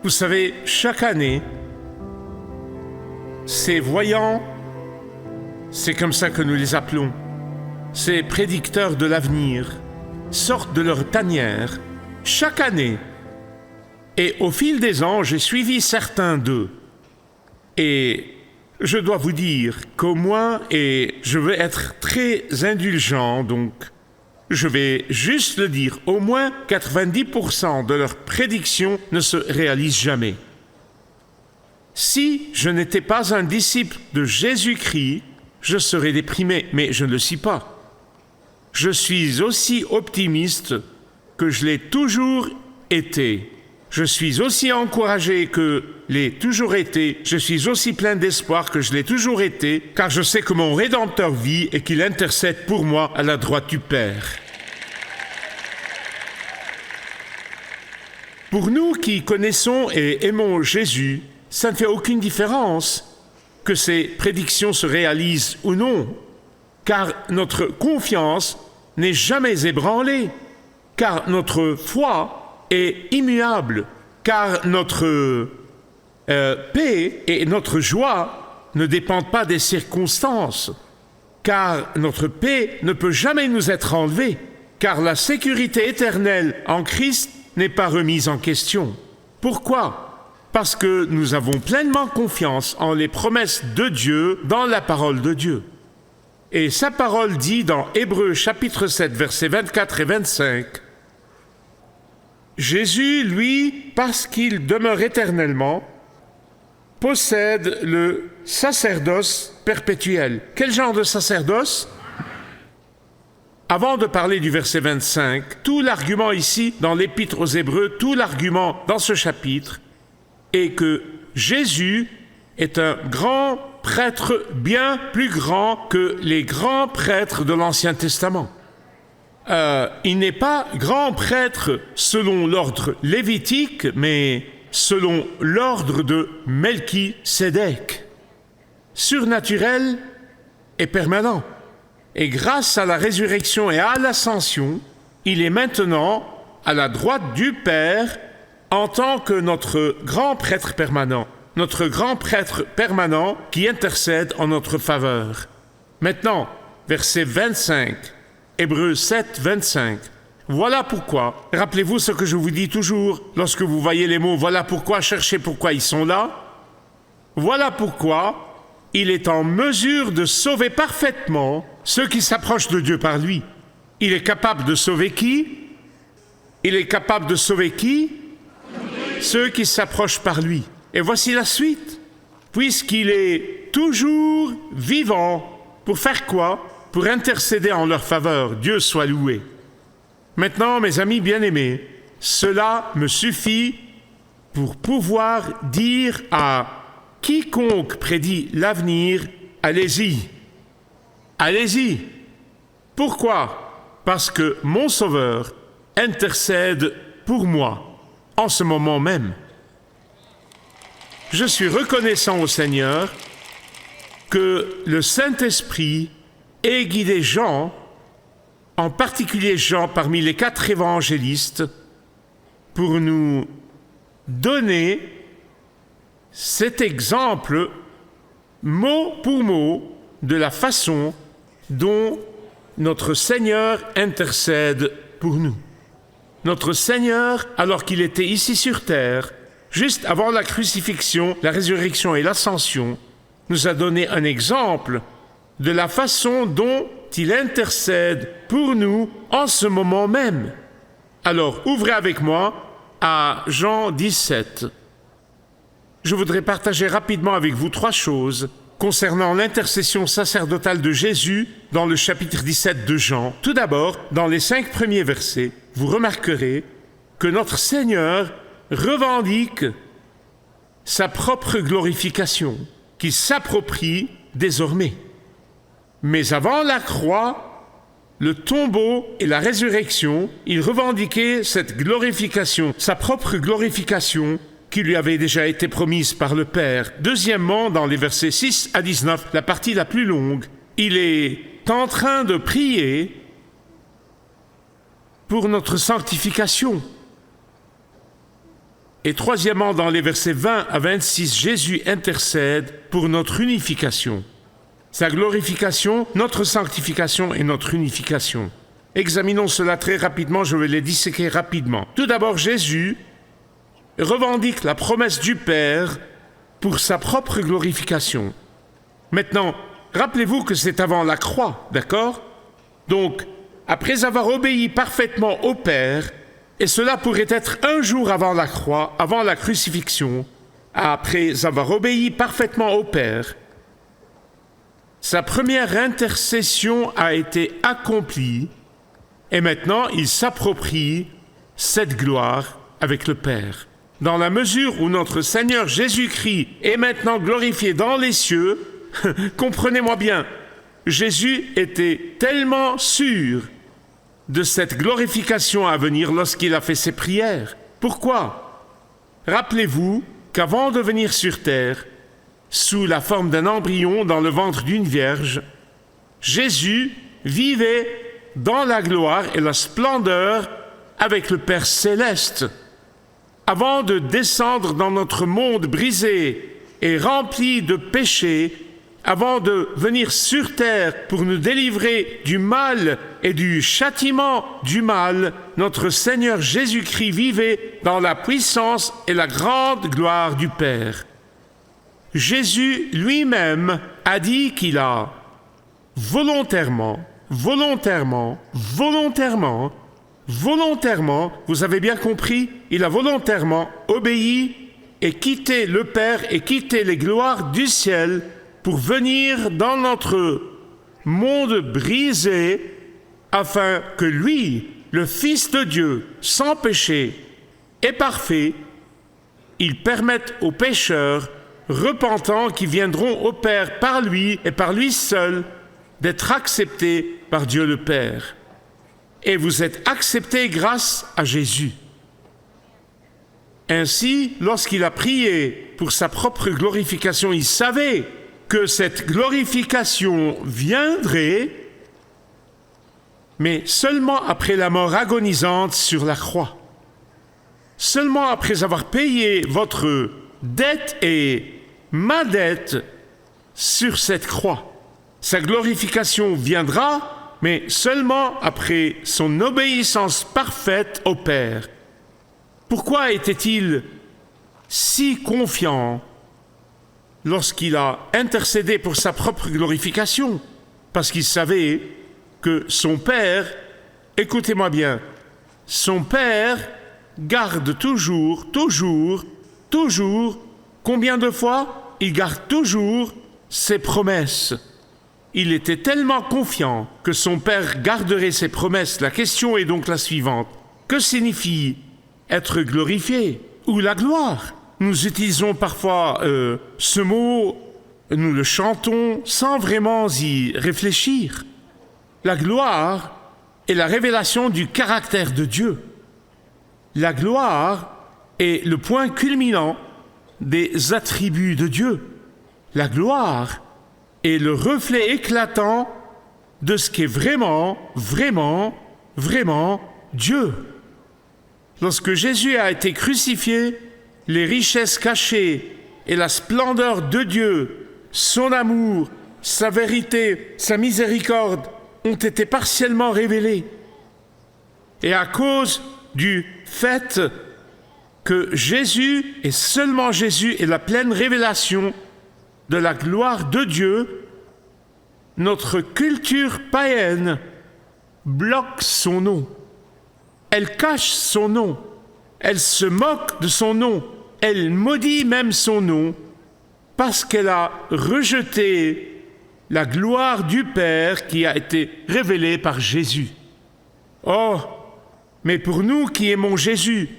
Vous savez, chaque année, ces voyants, c'est comme ça que nous les appelons, ces prédicteurs de l'avenir, sortent de leur tanière chaque année. Et au fil des ans, j'ai suivi certains d'eux. Et je dois vous dire qu'au moins, et je veux être très indulgent, donc je vais juste le dire, au moins 90% de leurs prédictions ne se réalisent jamais. Si je n'étais pas un disciple de Jésus-Christ, je serais déprimé, mais je ne le suis pas. Je suis aussi optimiste que je l'ai toujours été. Je suis aussi encouragé que l'ai toujours été. Je suis aussi plein d'espoir que je l'ai toujours été, car je sais que mon Rédempteur vit et qu'il intercède pour moi à la droite du Père. Pour nous qui connaissons et aimons Jésus, ça ne fait aucune différence que ces prédictions se réalisent ou non, car notre confiance n'est jamais ébranlée, car notre foi est immuable, car notre paix et notre joie ne dépendent pas des circonstances, car notre paix ne peut jamais nous être enlevée, car la sécurité éternelle en Christ n'est pas remise en question. Pourquoi ? Parce que nous avons pleinement confiance en les promesses de Dieu dans la parole de Dieu. Et sa parole dit dans Hébreux chapitre 7, versets 24 et 25, Jésus, lui, parce qu'il demeure éternellement, possède le sacerdoce perpétuel. Quel genre de sacerdoce ? Avant de parler du verset 25, tout l'argument ici, dans l'Épître aux Hébreux, tout l'argument dans ce chapitre, est que Jésus est un grand prêtre bien plus grand que les grands prêtres de l'Ancien Testament. Il n'est pas grand prêtre selon l'ordre lévitique, mais selon l'ordre de Melchisédek, surnaturel et permanent. Et grâce à la résurrection et à l'ascension, il est maintenant à la droite du Père en tant que notre grand prêtre permanent qui intercède en notre faveur. Maintenant, verset 25, Hébreux 7, 25. Voilà pourquoi, rappelez-vous ce que je vous dis toujours lorsque vous voyez les mots « voilà pourquoi », cherchez pourquoi ils sont là. Voilà pourquoi il est en mesure de sauver parfaitement ceux qui s'approchent de Dieu par lui. Il est capable de sauver qui ? Il est capable de sauver qui ? Ceux qui s'approchent par lui. Et voici la suite. Puisqu'il est toujours vivant, pour faire quoi ? Pour intercéder en leur faveur. Dieu soit loué. Maintenant, mes amis bien-aimés, cela me suffit pour pouvoir dire à quiconque prédit l'avenir, allez-y. Allez-y. Pourquoi ? Parce que mon Sauveur intercède pour moi en ce moment même. Je suis reconnaissant au Seigneur que le Saint-Esprit ait guidé Jean, en particulier Jean parmi les 4 évangélistes, pour nous donner cet exemple mot pour mot de la façon dont notre Seigneur intercède pour nous. Notre Seigneur, alors qu'il était ici sur terre, juste avant la crucifixion, la résurrection et l'ascension, nous a donné un exemple de la façon dont il intercède pour nous en ce moment même. Alors, ouvrez avec moi à Jean 17. Je voudrais partager rapidement avec vous 3 choses concernant l'intercession sacerdotale de Jésus dans le chapitre 17 de Jean. Tout d'abord, dans les 5 premiers versets, vous remarquerez que notre Seigneur revendique sa propre glorification, qu'il s'approprie désormais. Mais avant la croix, le tombeau et la résurrection, il revendiquait cette glorification, sa propre glorification qui lui avait déjà été promise par le Père. Deuxièmement, dans les versets 6 à 19, la partie la plus longue, il est en train de prier pour notre sanctification. Et troisièmement, dans les versets 20 à 26, Jésus intercède pour notre unification. Sa glorification, notre sanctification et notre unification. Examinons cela très rapidement, je vais les disséquer rapidement. Tout d'abord, Jésus revendique la promesse du Père pour sa propre glorification. Maintenant, rappelez-vous que c'est avant la croix, d'accord? Donc, après avoir obéi parfaitement au Père, et cela pourrait être un jour avant la croix, avant la crucifixion, après avoir obéi parfaitement au Père, sa première intercession a été accomplie, et maintenant il s'approprie cette gloire avec le Père. Dans la mesure où notre Seigneur Jésus-Christ est maintenant glorifié dans les cieux, comprenez-moi bien, Jésus était tellement sûr de cette glorification à venir lorsqu'il a fait ses prières. Pourquoi? Rappelez-vous qu'avant de venir sur terre, sous la forme d'un embryon dans le ventre d'une vierge, Jésus vivait dans la gloire et la splendeur avec le Père céleste. Avant de descendre dans notre monde brisé et rempli de péchés, avant de venir sur terre pour nous délivrer du mal et du châtiment du mal, notre Seigneur Jésus-Christ vivait dans la puissance et la grande gloire du Père. Jésus lui-même a dit qu'il a volontairement, vous avez bien compris, il a volontairement obéi et quitté le Père et quitté les gloires du ciel pour venir dans notre monde brisé, afin que lui, le Fils de Dieu, sans péché et parfait, il permette aux pécheurs repentants qui viendront au Père par lui et par lui seul, d'être acceptés par Dieu le Père. Et vous êtes acceptés grâce à Jésus. Ainsi, lorsqu'il a prié pour sa propre glorification, il savait que cette glorification viendrait, mais seulement après la mort agonisante sur la croix. Seulement après avoir payé votre dette et ma dette sur cette croix. Sa glorification viendra, mais seulement après son obéissance parfaite au Père. Pourquoi était-il si confiant lorsqu'il a intercédé pour sa propre glorification? Parce qu'il savait que son Père, écoutez-moi bien, son Père garde toujours, combien de fois? Il garde toujours ses promesses. Il était tellement confiant que son Père garderait ses promesses. La question est donc la suivante. Que signifie être glorifié ou la gloire? Nous utilisons parfois ce mot, nous le chantons sans vraiment y réfléchir. La gloire est la révélation du caractère de Dieu. La gloire est le point culminant des attributs de Dieu. La gloire est le reflet éclatant de ce qu'est vraiment Dieu. Lorsque Jésus a été crucifié, les richesses cachées et la splendeur de Dieu, son amour, sa vérité, sa miséricorde ont été partiellement révélées. Et à cause du fait que Jésus, et seulement Jésus, est la pleine révélation de la gloire de Dieu, notre culture païenne bloque son nom. Elle cache son nom. Elle se moque de son nom. Elle maudit même son nom parce qu'elle a rejeté la gloire du Père qui a été révélée par Jésus. Oh, mais pour nous qui aimons Jésus,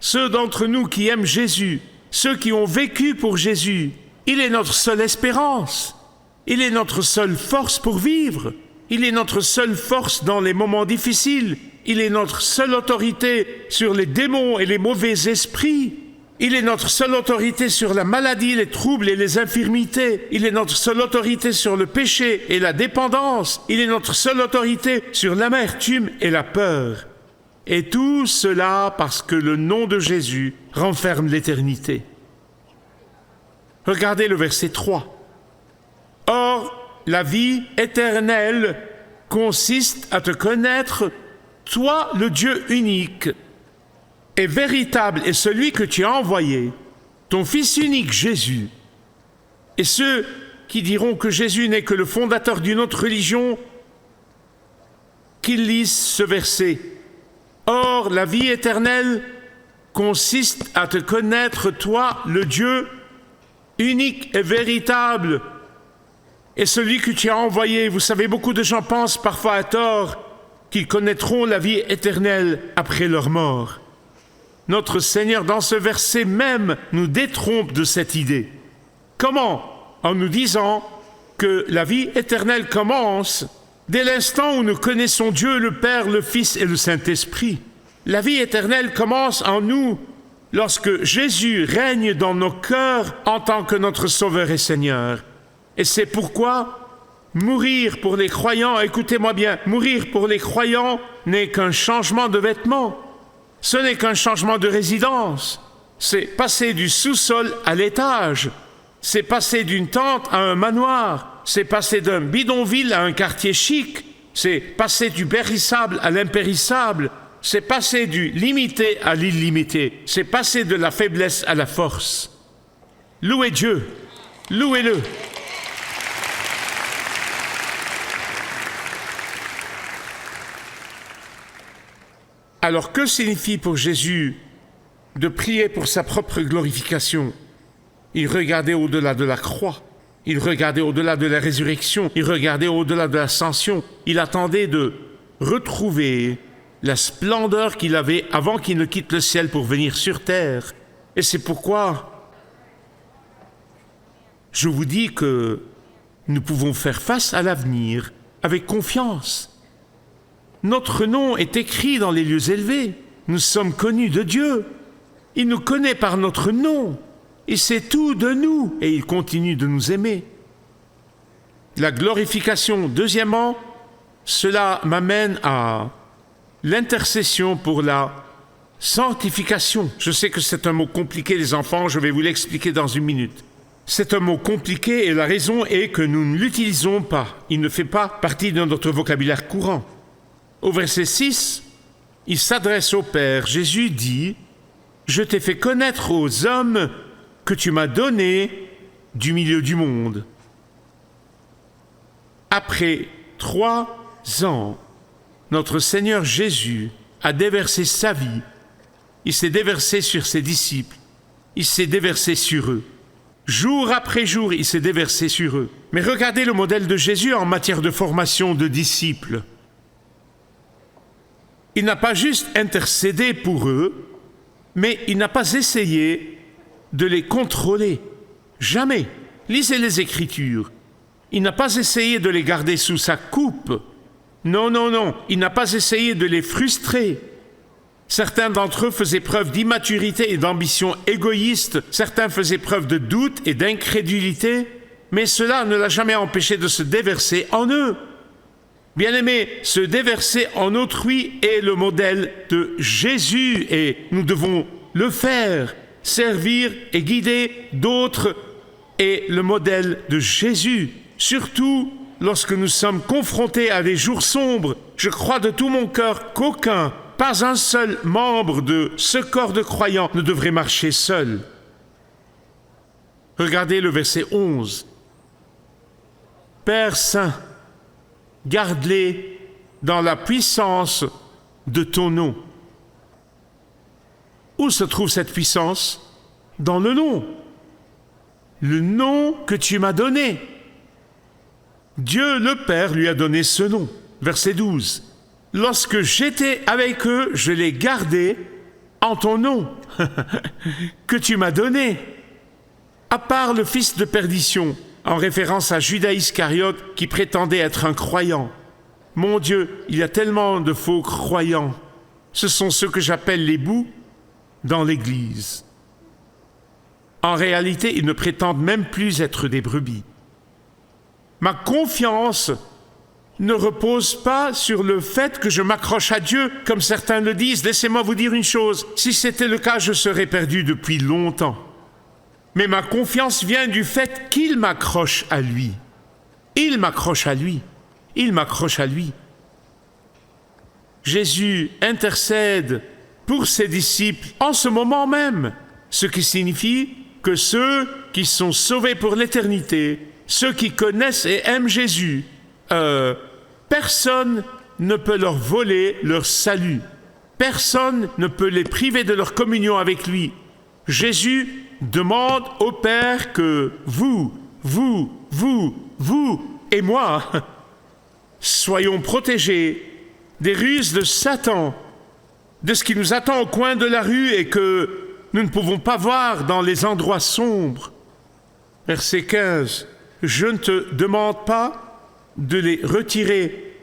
ceux d'entre nous qui aiment Jésus, ceux qui ont vécu pour Jésus, il est notre seule espérance. Il est notre seule force pour vivre. Il est notre seule force dans les moments difficiles. Il est notre seule autorité sur les démons et les mauvais esprits. Il est notre seule autorité sur la maladie, les troubles et les infirmités. Il est notre seule autorité sur le péché et la dépendance. Il est notre seule autorité sur l'amertume et la peur. Et tout cela parce que le nom de Jésus renferme l'éternité. Regardez le verset 3. Or, la vie éternelle consiste à te connaître, toi le Dieu unique et véritable et celui que tu as envoyé, ton Fils unique Jésus. Et ceux qui diront que Jésus n'est que le fondateur d'une autre religion, qu'ils lisent ce verset. Or, la vie éternelle consiste à te connaître, toi, le Dieu unique et véritable, et celui que tu as envoyé. Vous savez, beaucoup de gens pensent parfois à tort qu'ils connaîtront la vie éternelle après leur mort. Notre Seigneur, dans ce verset même, nous détrompe de cette idée. Comment? En nous disant que la vie éternelle commence dès l'instant où nous connaissons Dieu, le Père, le Fils et le Saint-Esprit. La vie éternelle commence en nous lorsque Jésus règne dans nos cœurs en tant que notre Sauveur et Seigneur. Et c'est pourquoi mourir pour les croyants, écoutez-moi bien, mourir pour les croyants n'est qu'un changement de vêtements. Ce n'est qu'un changement de résidence. C'est passer du sous-sol à l'étage. C'est passer d'une tente à un manoir. C'est passer d'un bidonville à un quartier chic. C'est passer du périssable à l'impérissable. C'est passer du limité à l'illimité. C'est passer de la faiblesse à la force. Louez Dieu. Louez-le. Alors, que signifie pour Jésus de prier pour sa propre glorification? Il regardait au-delà de la croix. Il regardait au-delà de la résurrection. Il regardait au-delà de l'ascension. Il attendait de retrouver la splendeur qu'il avait avant qu'il ne quitte le ciel pour venir sur terre. Et c'est pourquoi je vous dis que nous pouvons faire face à l'avenir avec confiance. Notre nom est écrit dans les lieux élevés. Nous sommes connus de Dieu. Il nous connaît par notre nom. Il sait tout de nous et il continue de nous aimer. La glorification, deuxièmement, cela m'amène à l'intercession pour la sanctification. Je sais que c'est un mot compliqué, les enfants, je vais vous l'expliquer dans une minute. C'est un mot compliqué et la raison est que nous ne l'utilisons pas. Il ne fait pas partie de notre vocabulaire courant. Au verset 6, il s'adresse au Père. Jésus dit « Je t'ai fait connaître aux hommes que tu m'as donnés du milieu du monde. » Après 3 ans, notre Seigneur Jésus a déversé sa vie. Il s'est déversé sur ses disciples. Il s'est déversé sur eux. Jour après jour, il s'est déversé sur eux. Mais regardez le modèle de Jésus en matière de formation de disciples. Il n'a pas juste intercédé pour eux, mais il n'a pas essayé de les contrôler. Jamais. Lisez les Écritures. Il n'a pas essayé de les garder sous sa coupe. Non, non, non. Il n'a pas essayé de les frustrer. Certains d'entre eux faisaient preuve d'immaturité et d'ambition égoïste. Certains faisaient preuve de doute et d'incrédulité. Mais cela ne l'a jamais empêché de se déverser en eux. Bien-aimés, se déverser en autrui est le modèle de Jésus et nous devons le faire. Servir et guider d'autres est le modèle de Jésus. Surtout lorsque nous sommes confrontés à des jours sombres. Je crois de tout mon cœur qu'aucun, pas un seul membre de ce corps de croyants ne devrait marcher seul. Regardez le verset 11. Père Saint, garde-les dans la puissance de ton nom. Où se trouve cette puissance? Dans le nom. Le nom que tu m'as donné. Dieu le Père lui a donné ce nom. Verset 12. Lorsque j'étais avec eux, je les gardais en ton nom que tu m'as donné. À part le fils de perdition, en référence à Judas Iscariote qui prétendait être un croyant. Mon Dieu, il y a tellement de faux croyants. Ce sont ceux que j'appelle les boucs dans l'Église. En réalité, ils ne prétendent même plus être des brebis. Ma confiance ne repose pas sur le fait que je m'accroche à Dieu, comme certains le disent. Laissez-moi vous dire une chose, si c'était le cas, je serais perdu depuis longtemps. Mais ma confiance vient du fait qu'il m'accroche à lui. Il m'accroche à lui. Il m'accroche à lui. Jésus intercède pour ses disciples en ce moment même, ce qui signifie que ceux qui sont sauvés pour l'éternité, ceux qui connaissent et aiment Jésus, personne ne peut leur voler leur salut. Personne ne peut les priver de leur communion avec lui. Jésus demande au Père que vous et moi soyons protégés des ruses de Satan, de ce qui nous attend au coin de la rue et que nous ne pouvons pas voir dans les endroits sombres. Verset 15. Je ne te demande pas de les retirer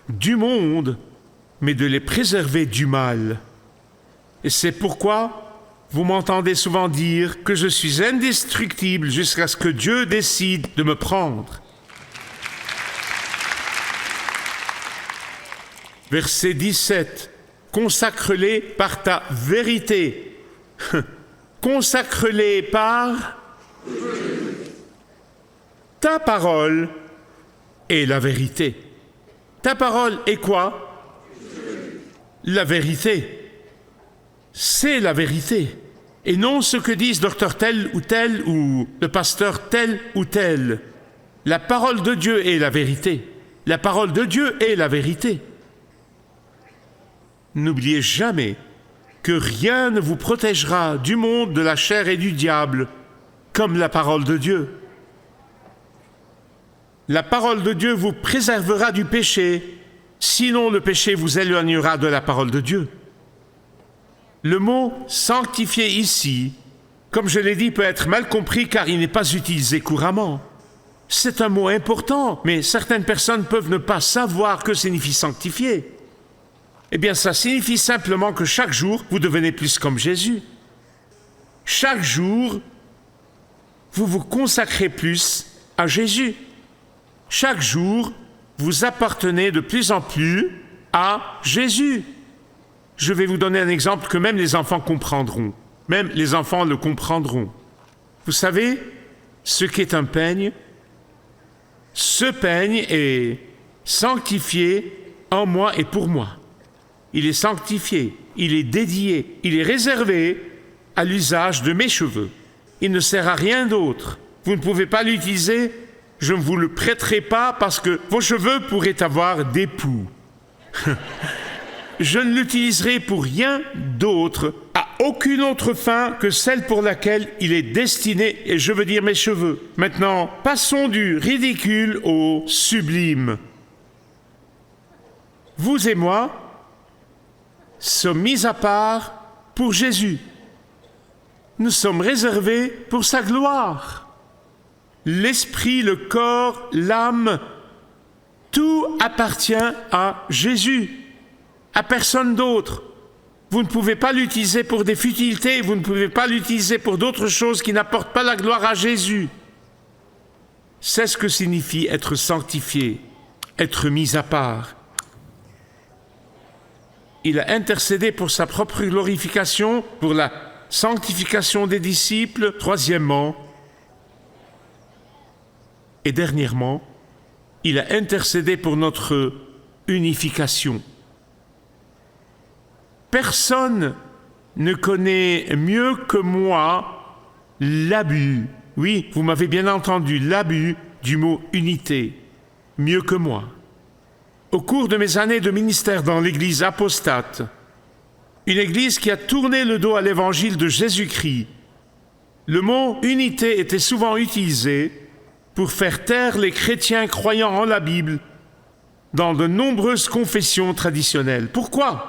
du monde, mais de les préserver du mal. Et c'est pourquoi vous m'entendez souvent dire que je suis indestructible jusqu'à ce que Dieu décide de me prendre. Verset 17. Consacre-les par ta vérité. Consacre-les par ta parole est la vérité. Ta parole est quoi? La vérité. C'est la vérité. Et non ce que disent docteur tel ou le pasteur tel ou tel. La parole de Dieu est la vérité. La parole de Dieu est la vérité. N'oubliez jamais que rien ne vous protégera du monde, de la chair et du diable, comme la parole de Dieu. La parole de Dieu vous préservera du péché, sinon le péché vous éloignera de la parole de Dieu. Le mot « sanctifier » ici, comme je l'ai dit, peut être mal compris car il n'est pas utilisé couramment. C'est un mot important, mais certaines personnes peuvent ne pas savoir que signifie sanctifier. Eh bien, ça signifie simplement que chaque jour, vous devenez plus comme Jésus. Chaque jour, vous vous consacrez plus à Jésus. Chaque jour, vous appartenez de plus en plus à Jésus. Je vais vous donner un exemple que même les enfants comprendront. Même les enfants le comprendront. Vous savez, ce qu'est un peigne, ce peigne est sanctifié en moi et pour moi. Il est sanctifié, il est dédié, il est réservé à l'usage de mes cheveux. Il ne sert à rien d'autre. Vous ne pouvez pas l'utiliser, je ne vous le prêterai pas parce que vos cheveux pourraient avoir d'époux. Je ne l'utiliserai pour rien d'autre, à aucune autre fin que celle pour laquelle il est destiné, et je veux dire mes cheveux. Maintenant, passons du ridicule au sublime. Vous et moi sommes mis à part pour Jésus. Nous sommes réservés pour sa gloire. L'esprit, le corps, l'âme, tout appartient à Jésus, à personne d'autre. Vous ne pouvez pas l'utiliser pour des futilités, vous ne pouvez pas l'utiliser pour d'autres choses qui n'apportent pas la gloire à Jésus. C'est ce que signifie être sanctifié, être mis à part. Il a intercédé pour sa propre glorification, pour la sanctification des disciples, troisièmement. Et dernièrement, il a intercédé pour notre unification. Personne ne connaît mieux que moi l'abus, oui, vous m'avez bien entendu, l'abus du mot unité, mieux que moi. Au cours de mes années de ministère dans l'Église apostate, une Église qui a tourné le dos à l'Évangile de Jésus-Christ, le mot « unité » était souvent utilisé pour faire taire les chrétiens croyant en la Bible dans de nombreuses confessions traditionnelles. Pourquoi?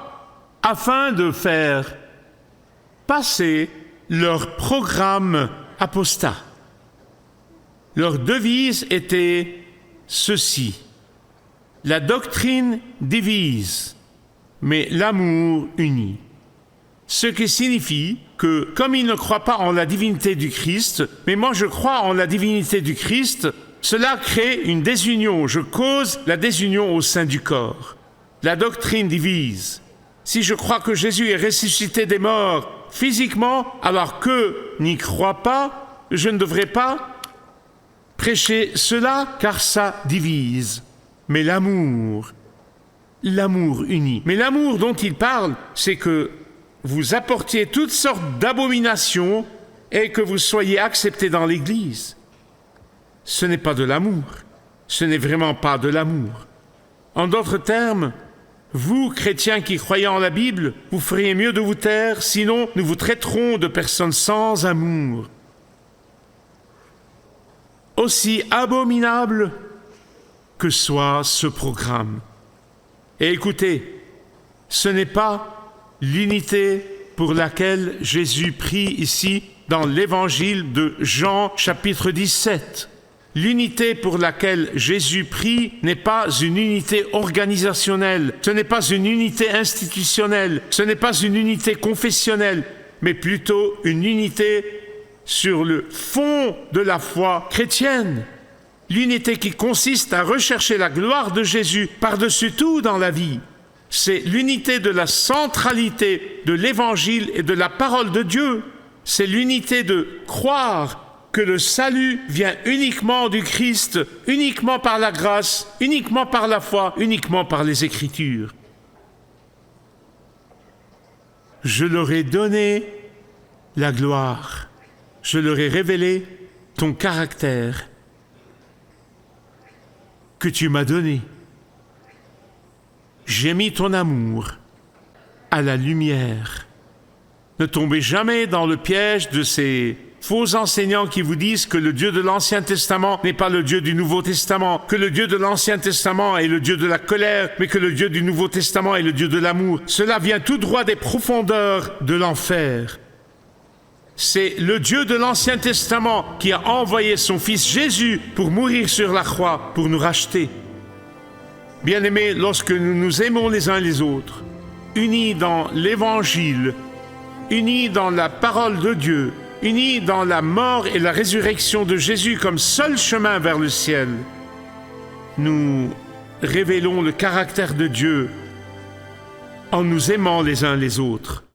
Afin de faire passer leur programme apostat. Leur devise était ceci: la doctrine divise, mais l'amour unit. Ce qui signifie que, comme ils ne croient pas en la divinité du Christ, mais moi je crois en la divinité du Christ, Cela crée une désunion. Je cause la désunion au sein du corps. La doctrine divise. Si je crois que Jésus est ressuscité des morts physiquement, alors que n'y crois pas, je ne devrais pas prêcher cela, car ça divise. Mais l'amour unit. Mais l'amour dont il parle, c'est que vous apportiez toutes sortes d'abominations et que vous soyez acceptés dans l'Église. Ce n'est pas de l'amour. Ce n'est vraiment pas de l'amour. En d'autres termes, vous, chrétiens qui croyez en la Bible, vous feriez mieux de vous taire, sinon nous vous traiterons de personnes sans amour. Aussi abominable que soit ce programme. Et écoutez, ce n'est pas l'unité pour laquelle Jésus prie ici dans l'évangile de Jean chapitre 17. L'unité pour laquelle Jésus prie n'est pas une unité organisationnelle, ce n'est pas une unité institutionnelle, ce n'est pas une unité confessionnelle, mais plutôt une unité sur le fond de la foi chrétienne. L'unité qui consiste à rechercher la gloire de Jésus par-dessus tout dans la vie. C'est l'unité de la centralité de l'Évangile et de la parole de Dieu. C'est l'unité de croire que le salut vient uniquement du Christ, uniquement par la grâce, uniquement par la foi, uniquement par les Écritures. Je leur ai donné la gloire. Je leur ai révélé ton caractère que tu m'as donné. J'ai mis ton amour à la lumière. Ne tombez jamais dans le piège de ces faux enseignants qui vous disent que le Dieu de l'Ancien Testament n'est pas le Dieu du Nouveau Testament, que le Dieu de l'Ancien Testament est le Dieu de la colère, mais que le Dieu du Nouveau Testament est le Dieu de l'amour. Cela vient tout droit des profondeurs de l'enfer. C'est le Dieu de l'Ancien Testament qui a envoyé son Fils Jésus pour mourir sur la croix, pour nous racheter. Bien-aimés, lorsque nous nous aimons les uns les autres, unis dans l'Évangile, unis dans la parole de Dieu, unis dans la mort et la résurrection de Jésus comme seul chemin vers le ciel, nous révélons le caractère de Dieu en nous aimant les uns les autres.